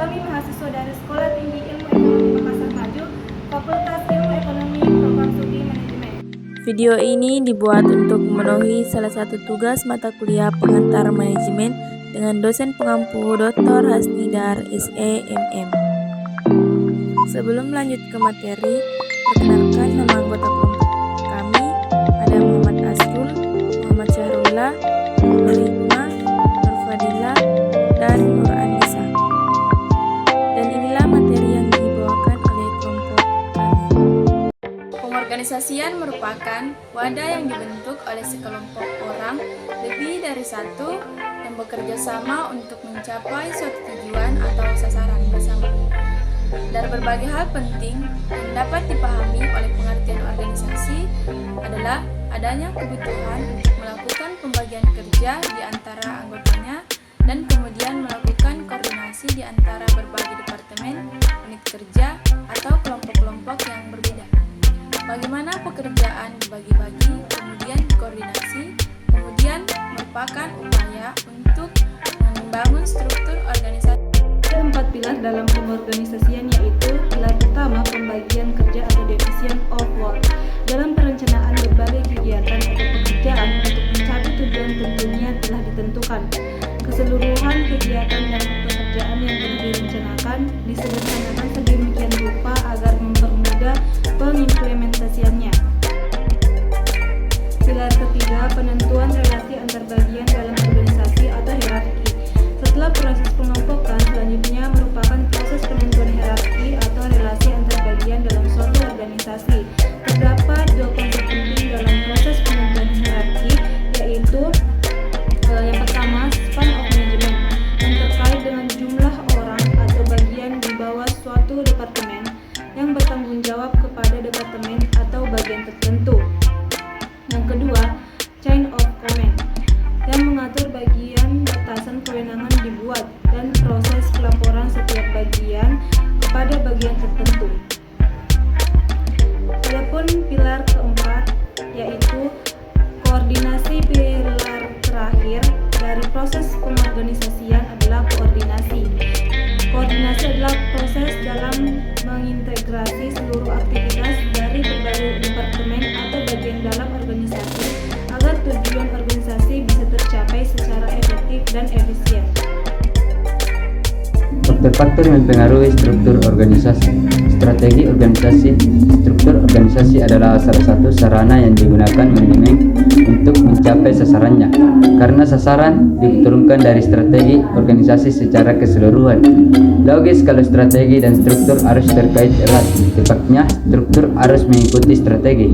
Kami mahasiswa dari Sekolah Tinggi Ilmu Ekonomi Makassar Maju, Fakultas Ilmu Ekonomi, Program Studi Manajemen. Video ini dibuat untuk memenuhi salah satu tugas mata kuliah pengantar manajemen dengan dosen pengampu Dr. Hasnidar SEMM. Sebelum lanjut ke materi, perkenalkan nama anggota kelompok kami. Ada Muhammad Asrul, Muhammad Syahrullah, Nur Hikmah, Nur Fadila, dan Nur Anissa. Dan inilah materi yang dibawakan oleh kelompok kami. Pengorganisasian merupakan wadah yang dibentuk oleh sekelompok orang lebih dari satu yang bekerja sama untuk mencapai suatu tujuan atau sasaran bersama. Dari berbagai hal penting yang dapat dipahami oleh pengertian organisasi adalah adanya kebutuhan untuk melakukan pembagian kerja di antara anggotanya dan kemudian melakukan koordinasi di antara berbagai departemen, unit kerja, atau kelompok-kelompok yang berbeda. Bagaimana pekerjaan dibagi-bagi, kemudian dikoordinasi, kemudian merupakan upaya untuk membangun struktur organisasi. Ada 4 pilar dalam pengorganisasian, yaitu pilar pertama pembagian kerja atau division of work. Dalam perencanaan berbagai kegiatan atau pekerjaan untuk mencapai tujuan tentunya telah ditentukan. Keseluruhan kegiatan dan pekerjaan yang telah direncanakan disederhanakan sedemikian rupa agar mempermudah pengimplementasiannya. Pilar ketiga, penentuan relasi antar bagian dalam organisasi atau hierarki. Setelah proses pengelompokan, selanjutnya merupakan proses penentuan hierarki atau relasi antar bagian dalam suatu organisasi. Terdapat dua konsep penting dalam proses penentuan hierarki, yaitu yang pertama, span of management, yang terkait dengan jumlah orang atau bagian di bawah suatu departemen yang bertanggung jawab kepada departemen atau bagian tertentu. Yang kedua, chain of command, yang mengatur bagian batasan kewenangan dibuat dan proses pelaporan setiap bagian kepada bagian tertentu. Adapun pilar keempat, yaitu koordinasi. Pilar terakhir dari proses pengorganisasian adalah koordinasi. Koordinasi adalah proses dalam mengintegrasi seluruh aktivitas dari berbagai departemen atau bagian dalam organisasi agar tujuan organisasi bisa tercapai secara efektif dan efisien. Faktor-faktor yang mempengaruhi struktur organisasi. Strategi organisasi. Struktur organisasi adalah salah satu sarana yang digunakan manajemen untuk mencapai sasarannya. Karena sasaran diturunkan dari strategi organisasi secara keseluruhan. Logis kalau strategi dan struktur harus terkait erat. Tepatnya, struktur harus mengikuti strategi.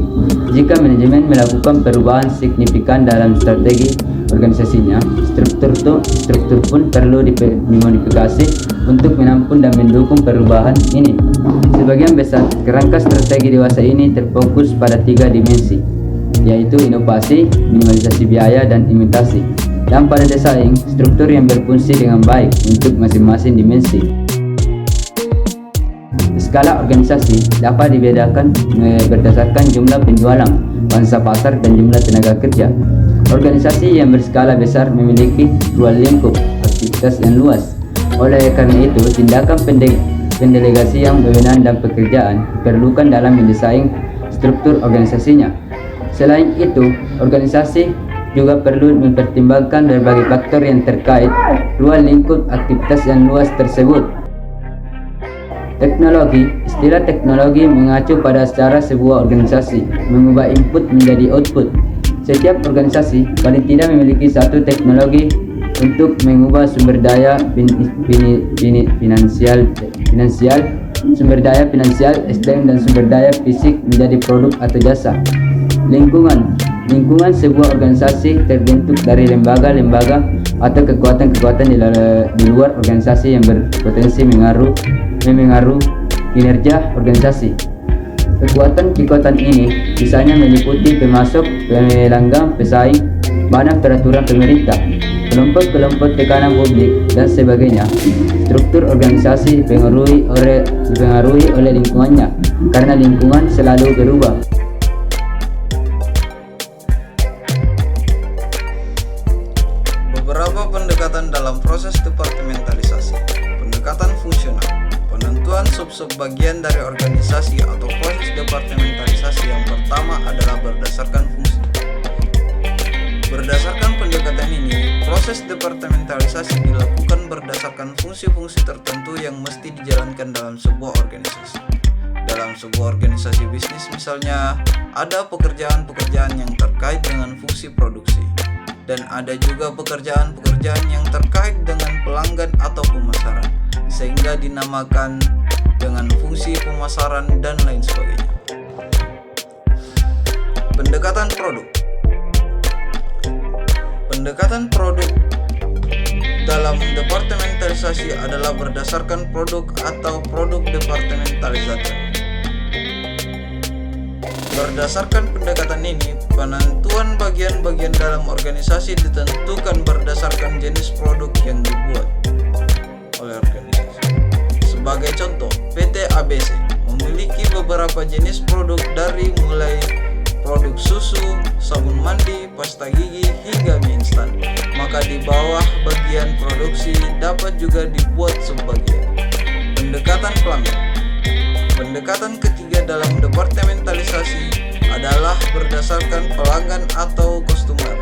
Jika manajemen melakukan perubahan signifikan dalam strategi organisasinya, struktur pun perlu dimodifikasi untuk menampung dan mendukung perubahan ini. Sebagian besar kerangka strategi dewasa ini terfokus pada 3 dimensi, yaitu inovasi, minimalisasi biaya, dan imitasi. Dan pada desain, struktur yang berfungsi dengan baik untuk masing-masing dimensi. Skala organisasi dapat dibedakan berdasarkan jumlah penjualan, pangsa pasar, dan jumlah tenaga kerja. Organisasi yang berskala besar memiliki ruang lingkup aktivitas yang luas. Oleh karena itu, tindakan pendelegasi yang berwenang dan pekerjaan diperlukan dalam mendesain struktur organisasinya. Selain itu, organisasi juga perlu mempertimbangkan berbagai faktor yang terkait ruang lingkup aktivitas yang luas tersebut. Teknologi. Istilah teknologi mengacu pada cara sebuah organisasi mengubah input menjadi output. Setiap organisasi paling tidak memiliki satu teknologi untuk mengubah sumber daya finansial, sumber daya finansial, SDM, dan sumber daya fisik menjadi produk atau jasa. Lingkungan sebuah organisasi terbentuk dari lembaga-lembaga atau kekuatan-kekuatan di luar organisasi yang berpotensi memengaruhi kinerja organisasi. Kekuatan-kekuatan ini misalnya meliputi pemasok, pelanggan, pesaing, badan peraturan pemerintah, kelompok-kelompok tekanan publik, dan sebagainya. Struktur organisasi dipengaruhi oleh lingkungannya, karena lingkungan selalu berubah. Beberapa pendekatan dalam proses departementalisasi. pendekatan fungsional. Penentuan sub-sub bagian dari organisasi atau proses departementalisasi yang pertama adalah berdasarkan fungsi. Berdasarkan pendekatan ini, proses departementalisasi dilakukan berdasarkan fungsi-fungsi tertentu yang mesti dijalankan dalam sebuah organisasi. Dalam sebuah organisasi bisnis misalnya, ada pekerjaan-pekerjaan yang terkait dengan fungsi produksi, dan ada juga pekerjaan-pekerjaan yang terkait dengan pelanggan atau pemasaran, sehingga dinamakan dengan fungsi pemasaran dan lain sebagainya. Pendekatan produk. Pendekatan produk dalam departementalisasi adalah berdasarkan produk atau produk departementalisasi. Berdasarkan pendekatan ini, penentuan bagian-bagian dalam organisasi ditentukan berdasarkan jenis produk yang dibuat oleh organisasi. Sebagai contoh, PT ABC memiliki beberapa jenis produk dari mulai produk susu, sabun mandi, pasta gigi, hingga mie instan. Maka di bawah bagian produksi dapat juga dibuat subbagian. Pendekatan pelanggan. Pendekatan ketiga dalam departementalisasi adalah berdasarkan pelanggan atau customer.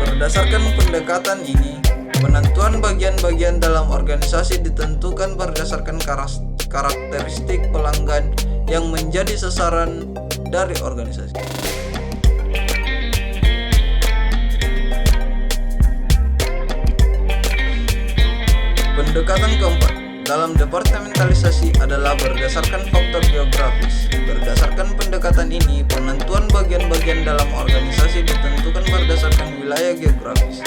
Berdasarkan pendekatan ini, penentuan bagian-bagian dalam organisasi ditentukan berdasarkan karakteristik pelanggan yang menjadi sasaran dari organisasi. Pendekatan keempat dalam departementalisasi adalah berdasarkan faktor geografis. Berdasarkan pendekatan ini, penentuan bagian-bagian dalam organisasi ditentukan berdasarkan wilayah geografis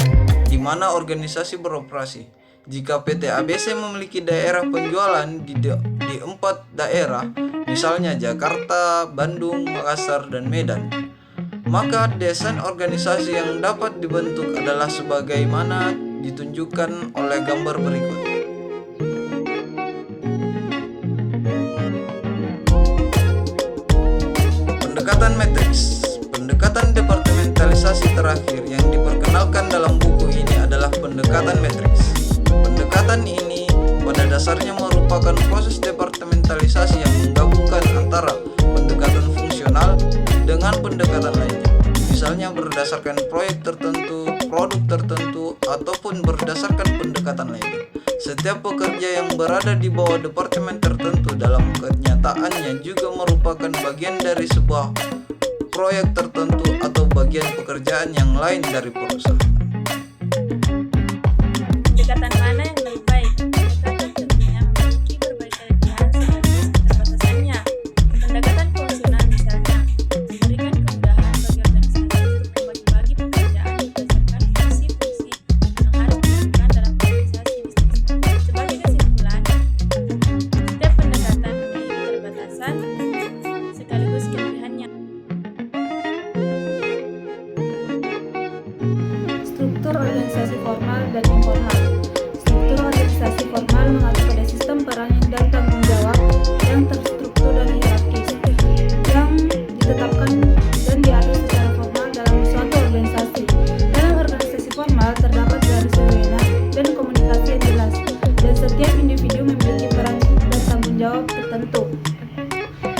di mana organisasi beroperasi. Jika PT ABC memiliki daerah penjualan di 4 daerah, misalnya Jakarta, Bandung, Makassar, dan Medan, maka desain organisasi yang dapat dibentuk adalah sebagaimana ditunjukkan oleh gambar berikut. Pendekatan matriks. Pendekatan departementalisasi terakhir yang diperkenalkan dalam buku ini adalah pendekatan matriks. Pendekatan ini pada dasarnya merupakan proses departementalisasi yang menggabungkan antara pendekatan fungsional dengan pendekatan lainnya. Misalnya berdasarkan proyek tertentu, produk tertentu, ataupun berdasarkan pendekatan lainnya. Setiap pekerja yang berada di bawah departemen tertentu dalam kenyataannya juga merupakan bagian dari sebuah proyek tertentu atau bagian pekerjaan yang lain dari perusahaan. Pendekatan mana yang lebih baik? Pendekatan tentunya memiliki berbagai kelebihan sekaligus keterbatasannya. Pendekatan fungsional misalnya memberikan kemudahan bagi organisasi untuk membagi-bagi pekerjaan berdasarkan fungsi-fungsi yang harus dilakukan dalam organisasi bisnis. Sebagai kesimpulan, setiap pendekatan memiliki keterbatasan sekaligus kelebihannya. Struktur organisasi formal dan informal. Struktur organisasi formal mengacu pada sistem peran dan tanggung jawab yang terstruktur dan hierarkis yang ditetapkan dan diatur secara formal dalam suatu organisasi. Dalam organisasi formal terdapat garis wewenang dan komunikasi yang jelas, dan setiap individu memiliki peran dan tanggung jawab tertentu.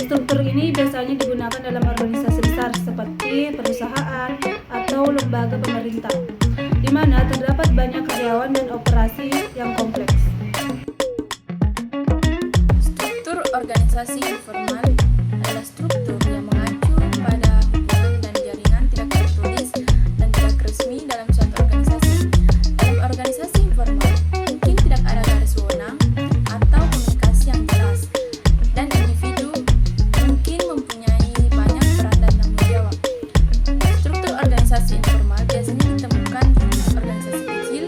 Struktur ini biasanya digunakan dalam organisasi besar seperti perusahaan atau lembaga pemerintah, di mana terdapat banyak karyawan dan operasi yang kompleks. Struktur organisasi informal adalah struktur yang mengacu pada hubungan dan jaringan tidak tertulis dan tidak resmi dalam suatu organisasi. Dalam organisasi informal, mungkin tidak ada garis wewenang atau komunikasi yang jelas, dan individu mungkin mempunyai banyak peran dan tanggung jawab. Struktur organisasi informal biasanya ditemukan di organisasi kecil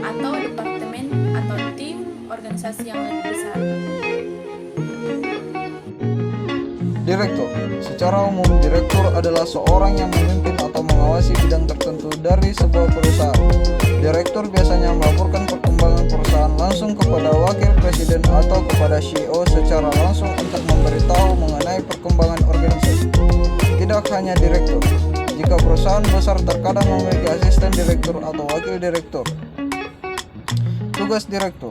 atau departemen atau tim organisasi yang lebih besar. Direktur. Secara umum, direktur adalah seorang yang memimpin atau mengawasi bidang tertentu dari sebuah perusahaan. Direktur biasanya melaporkan perkembangan perusahaan langsung kepada wakil presiden atau kepada CEO secara langsung untuk memberitahu mengenai perkembangan organisasi. Tidak hanya direktur. Jika perusahaan besar terkadang memiliki asisten direktur atau wakil direktur. Tugas direktur.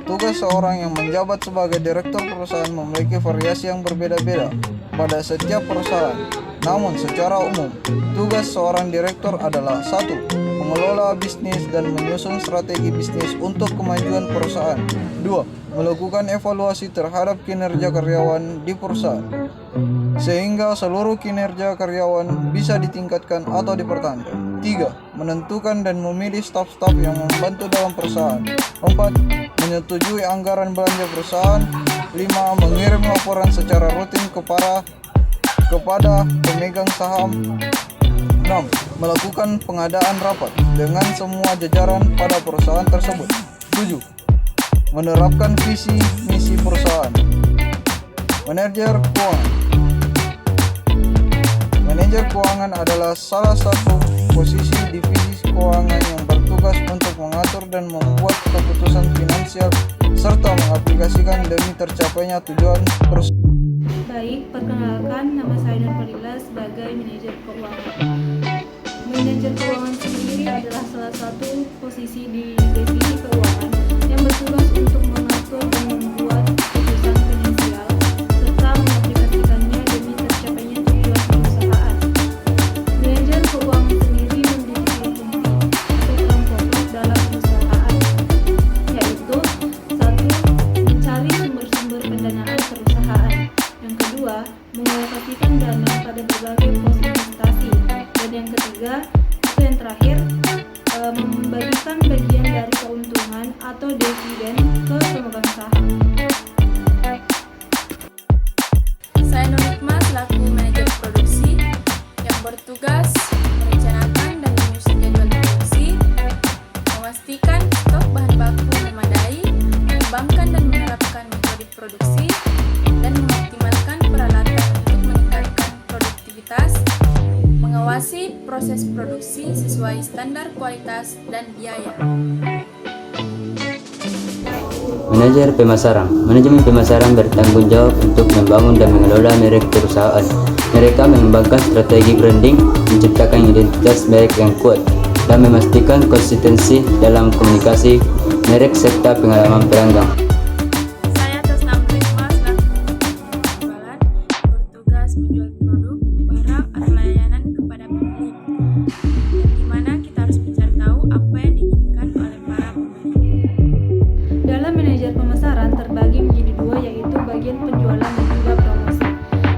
Tugas seorang yang menjabat sebagai direktur perusahaan memiliki variasi yang berbeda-beda pada setiap perusahaan. Namun secara umum, tugas seorang direktur adalah 1. Mengelola bisnis dan menyusun strategi bisnis untuk kemajuan perusahaan. 2. Melakukan evaluasi terhadap kinerja karyawan di perusahaan, sehingga seluruh kinerja karyawan bisa ditingkatkan atau dipertahankan. 3. Menentukan dan memilih staf-staf yang membantu dalam perusahaan. 4. Menyetujui anggaran belanja perusahaan. 5. Mengirim laporan secara rutin kepada pemegang saham. 6. Melakukan pengadaan rapat dengan semua jajaran pada perusahaan tersebut. 7. Menerapkan visi misi perusahaan. Manajer keuangan. Manajer keuangan adalah salah satu posisi divisi keuangan yang bertugas untuk mengatur dan membuat keputusan finansial serta mengaplikasikan demi tercapainya tujuan perusahaan. Baik, perkenalkan, nama saya Nurfalila sebagai manajer keuangan. Manajer keuangan sendiri adalah salah satu posisi di divisi keuangan yang bertugas untuk mengatur dan membuat keputusan finansial serta mengaplikasikannya demi tercapainya tujuan perusahaan. Manajer keuangan sendiri memiliki fungsi atau peran pokok dalam perusahaan, yaitu 1. Mencari sumber-sumber pendanaan perusahaan. Yang kedua, mengalokasikan dana pada berbagai pos investasi. Dan yang ketiga, itu yang terakhir, membagikan bagian dari keuntungan atau dividen ke pemegang saham. Saya Nurikma selaku manajer produksi yang bertugas merencanakan dan menyusun jadwal produksi, memastikan stok bahan baku memadai, mengembangkan dan menerapkan metode produksi, dan mengoptimalkan peralatan untuk meningkatkan produktivitas, mengawasi proses produksi sesuai standar kualitas dan biaya. Manajer pemasaran. Manajemen pemasaran bertanggung jawab untuk membangun dan mengelola merek perusahaan. Mereka mengembangkan strategi branding, menciptakan identitas merek yang kuat, dan memastikan konsistensi dalam komunikasi merek serta pengalaman pelanggan. Saya Tasna Nurikma selaku penjualan bertugas menjual produk, barang, atau layanan kepada pembeli, di mana kita harus mencari tahu apa yang diinginkan oleh para pembeli. Dalam manajer pemasaran terbagi menjadi dua, yaitu bagian penjualan dan juga promosi.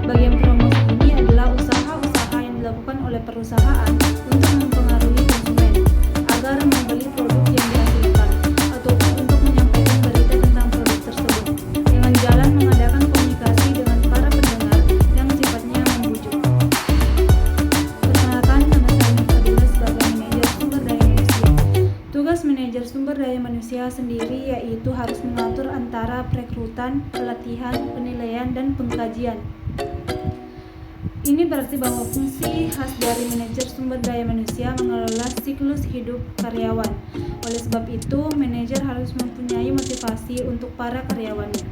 Bagian promosi ini adalah usaha-usaha yang dilakukan oleh perusahaan untuk mempengaruhi konsumen agar membeli produk yang dihasilkan ataupun untuk menyampaikan berita tentang produk tersebut dengan jalan mengadakan komunikasi dengan para pendengar yang sifatnya membujuk. Perkenalkan, nama saya Nurfalila sebagai manajer sumber daya manusia. Tugas manajer sumber daya manusia sendiri yaitu harus mengatur antara perekrutan, pelatihan, penilaian, dan pengkajian. Ini berarti bahwa fungsi khas dari manajer sumber daya manusia mengelola siklus hidup karyawan. Oleh sebab itu, manajer harus mempunyai motivasi untuk para karyawannya.